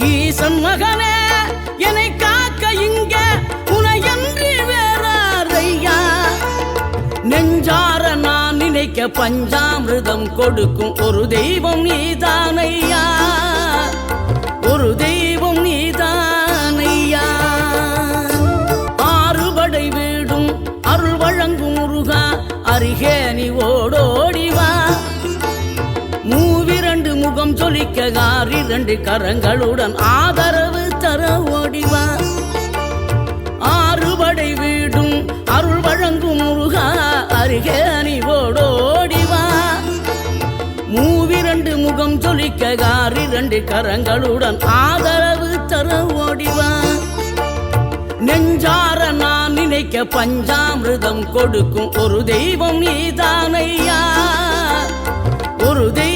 ஈசன் மகனே என்னை காக்க இங்க உனையன்றி வேறாரையா. நெஞ்சார நான் நினைக்க பஞ்சாமிர்தம் கொடுக்கும் ஒரு தெய்வம் நீதானையா, ஒரு தெய்வம் நீதானையா. ஆறுபடை வீடும் அருள் வழங்கும் முருகா அருகே நீ ஓடோடிவா. மூவிரண்டு முகம் ஜொலிக்க ஆறிரண்டு கரங்களுடன் ஆதரவு தர ஓடிவா. ஆறுபடை வீடும் அருள் வழங்கும் முருகா அருகே நீ ஓடோடிவா. மூவிரண்டு முகம் ஜொலிக்க ஆறிரண்டு கரங்களுடன் ஆதரவு தர ஓடிவா. நெஞ்சார நான் நினைக்க பஞ்சாமிர்தம் கொடுக்கும் ஒரு தெய்வம் நீதானையா, ஒரு தெய்வம்